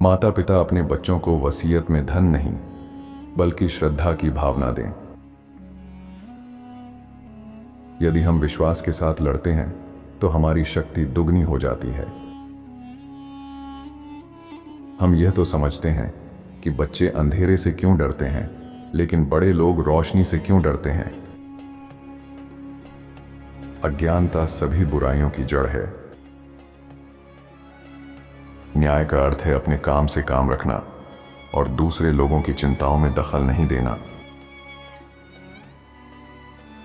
माता पिता अपने बच्चों को वसीयत में धन नहीं बल्कि श्रद्धा की भावना दें। यदि हम विश्वास के साथ लड़ते हैं तो हमारी शक्ति दुगनी हो जाती है। हम यह तो समझते हैं कि बच्चे अंधेरे से क्यों डरते हैं, लेकिन बड़े लोग रोशनी से क्यों डरते हैं। अज्ञानता सभी बुराइयों की जड़ है। न्याय का अर्थ है अपने काम से काम रखना और दूसरे लोगों की चिंताओं में दखल नहीं देना।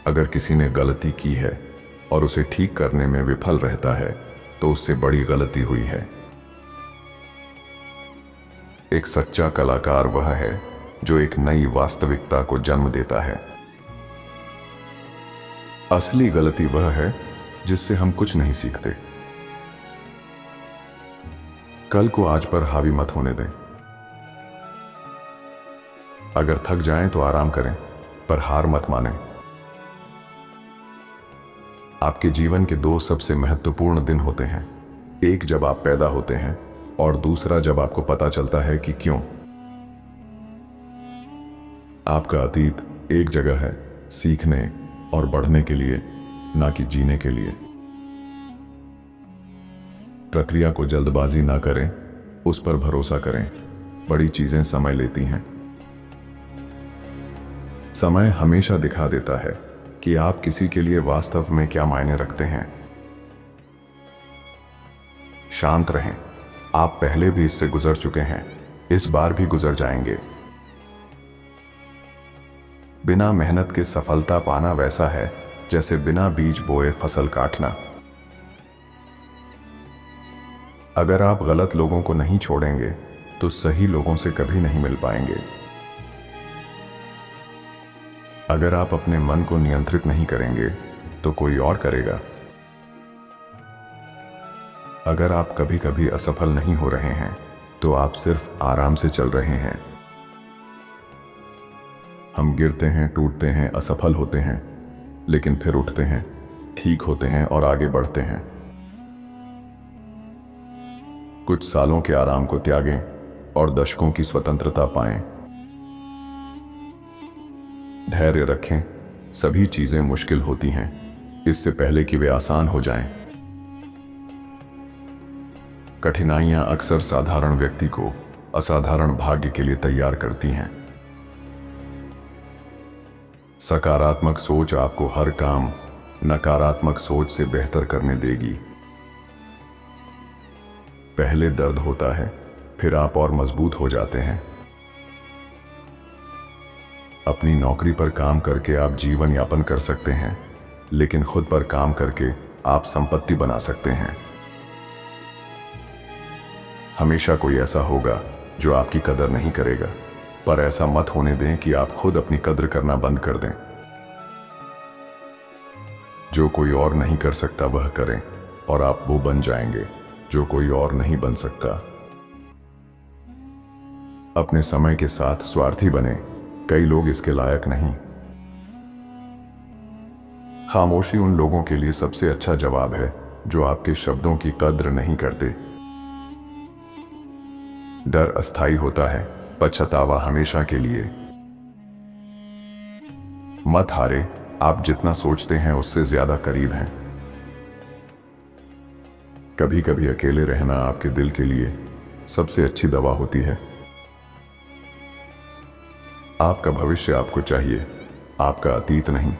अगर किसी ने गलती की है और उसे ठीक करने में विफल रहता है तो उससे बड़ी गलती हुई है। एक सच्चा कलाकार वह है जो एक नई वास्तविकता को जन्म देता है। असली गलती वह है जिससे हम कुछ नहीं सीखते। कल को आज पर हावी मत होने दें। अगर थक जाएं तो आराम करें, पर हार मत मानें। आपके जीवन के दो सबसे महत्वपूर्ण दिन होते हैं, एक जब आप पैदा होते हैं और दूसरा जब आपको पता चलता है कि क्यों। आपका अतीत एक जगह है सीखने और बढ़ने के लिए, ना कि जीने के लिए। प्रक्रिया को जल्दबाजी ना करें, उस पर भरोसा करें। बड़ी चीजें समय लेती हैं। समय हमेशा दिखा देता है कि आप किसी के लिए वास्तव में क्या मायने रखते हैं। शांत रहें, आप पहले भी इससे गुजर चुके हैं, इस बार भी गुजर जाएंगे। बिना मेहनत के सफलता पाना वैसा है जैसे बिना बीज बोए फसल काटना। अगर आप गलत लोगों को नहीं छोड़ेंगे तो सही लोगों से कभी नहीं मिल पाएंगे। अगर आप अपने मन को नियंत्रित नहीं करेंगे तो कोई और करेगा। अगर आप कभी कभी असफल नहीं हो रहे हैं तो आप सिर्फ आराम से चल रहे हैं। हम गिरते हैं, टूटते हैं, असफल होते हैं, लेकिन फिर उठते हैं, ठीक होते हैं और आगे बढ़ते हैं। कुछ सालों के आराम को त्यागें और दशकों की स्वतंत्रता पाएं। धैर्य रखें, सभी चीजें मुश्किल होती हैं इससे पहले कि वे आसान हो जाएं। कठिनाइयां अक्सर साधारण व्यक्ति को असाधारण भाग्य के लिए तैयार करती हैं। सकारात्मक सोच आपको हर काम नकारात्मक सोच से बेहतर करने देगी। पहले दर्द होता है, फिर आप और मजबूत हो जाते हैं। अपनी नौकरी पर काम करके आप जीवन यापन कर सकते हैं, लेकिन खुद पर काम करके आप संपत्ति बना सकते हैं। हमेशा कोई ऐसा होगा जो आपकी कदर नहीं करेगा, पर ऐसा मत होने दें कि आप खुद अपनी कद्र करना बंद कर दें। जो कोई और नहीं कर सकता वह करें और आप वो बन जाएंगे जो कोई और नहीं बन सकता। अपने समय के साथ स्वार्थी बने, कई लोग इसके लायक नहीं। खामोशी उन लोगों के लिए सबसे अच्छा जवाब है जो आपके शब्दों की कद्र नहीं करते। डर अस्थायी होता है, पछतावा हमेशा के लिए। मत हारे, आप जितना सोचते हैं उससे ज्यादा करीब हैं। कभी कभी अकेले रहना आपके दिल के लिए सबसे अच्छी दवा होती है। आपका भविष्य आपको चाहिए, आपका अतीत नहीं।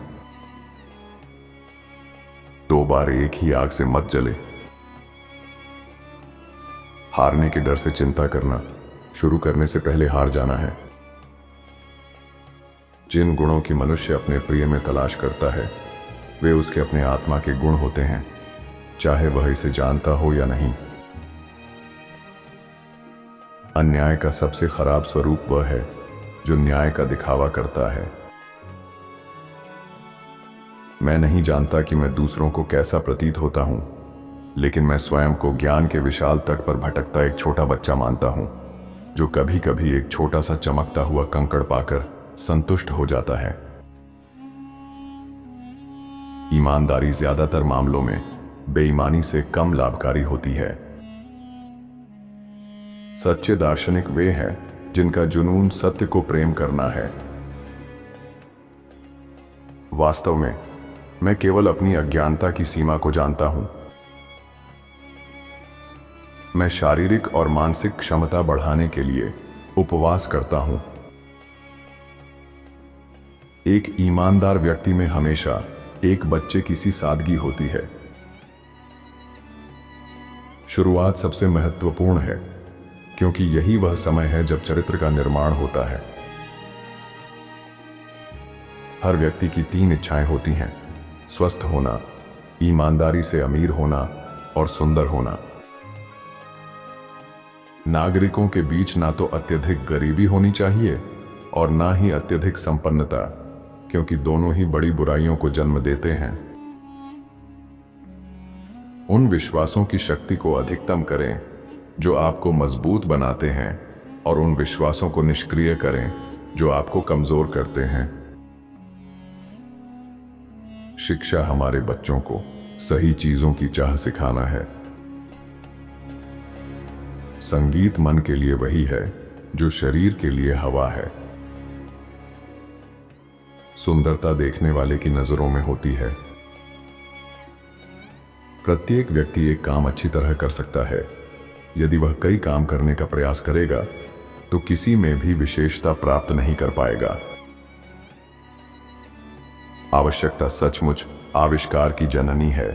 दो बार एक ही आग से मत जले। हारने के डर से चिंता करना शुरू करने से पहले हार जाना है। जिन गुणों की मनुष्य अपने प्रिय में तलाश करता है वे उसके अपने आत्मा के गुण होते हैं, चाहे वह इसे जानता हो या नहीं। अन्याय का सबसे खराब स्वरूप वह है जो न्याय का दिखावा करता है। मैं नहीं जानता कि मैं दूसरों को कैसा प्रतीत होता हूं, लेकिन मैं स्वयं को ज्ञान के विशाल तट पर भटकता एक छोटा बच्चा मानता हूं जो कभी कभी एक छोटा सा चमकता हुआ कंकड़ पाकर संतुष्ट हो जाता है। ईमानदारी ज्यादातर मामलों में बेईमानी से कम लाभकारी होती है। सच्चे दार्शनिक वे हैं जिनका जुनून सत्य को प्रेम करना है। वास्तव में मैं केवल अपनी अज्ञानता की सीमा को जानता हूं। मैं शारीरिक और मानसिक क्षमता बढ़ाने के लिए उपवास करता हूं। एक ईमानदार व्यक्ति में हमेशा एक बच्चे की सी सादगी होती है। शुरुआत सबसे महत्वपूर्ण है, क्योंकि यही वह समय है जब चरित्र का निर्माण होता है। हर व्यक्ति की 3 इच्छाएं होती हैं: स्वस्थ होना, ईमानदारी से अमीर होना और सुंदर होना। नागरिकों के बीच ना तो अत्यधिक गरीबी होनी चाहिए और ना ही अत्यधिक संपन्नता, क्योंकि दोनों ही बड़ी बुराइयों को जन्म देते हैं। उन विश्वासों की शक्ति को अधिकतम करें जो आपको मजबूत बनाते हैं, और उन विश्वासों को निष्क्रिय करें जो आपको कमजोर करते हैं। शिक्षा हमारे बच्चों को सही चीजों की चाह सिखाना है। संगीत मन के लिए वही है जो शरीर के लिए हवा है। सुंदरता देखने वाले की नजरों में होती है। प्रत्येक व्यक्ति एक काम अच्छी तरह कर सकता है। यदि वह कई काम करने का प्रयास करेगा तो किसी में भी विशेषता प्राप्त नहीं कर पाएगा। आवश्यकता सचमुच आविष्कार की जननी है।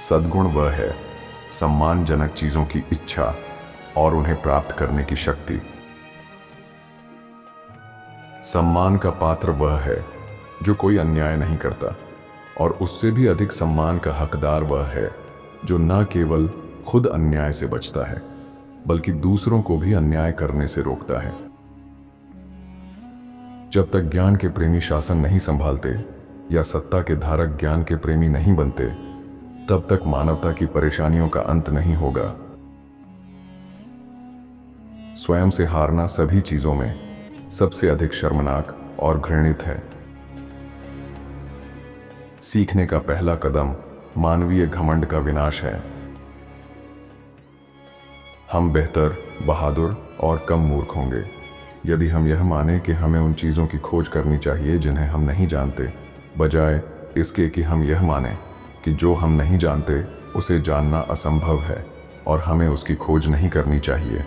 सद्गुण वह है सम्मानजनक चीजों की इच्छा और उन्हें प्राप्त करने की शक्ति। सम्मान का पात्र वह है जो कोई अन्याय नहीं करता, और उससे भी अधिक सम्मान का हकदार वह है जो न केवल खुद अन्याय से बचता है बल्कि दूसरों को भी अन्याय करने से रोकता है। जब तक ज्ञान के प्रेमी शासन नहीं संभालते या सत्ता के धारक ज्ञान के प्रेमी नहीं बनते, तब तक मानवता की परेशानियों का अंत नहीं होगा। स्वयं से हारना सभी चीजों में सबसे अधिक शर्मनाक और घृणित है। सीखने का पहला कदम मानवीय घमंड का विनाश है। हम बेहतर, बहादुर और कम मूर्ख होंगे यदि हम यह माने कि हमें उन चीजों की खोज करनी चाहिए जिन्हें हम नहीं जानते, बजाय इसके कि हम यह माने कि जो हम नहीं जानते उसे जानना असंभव है और हमें उसकी खोज नहीं करनी चाहिए।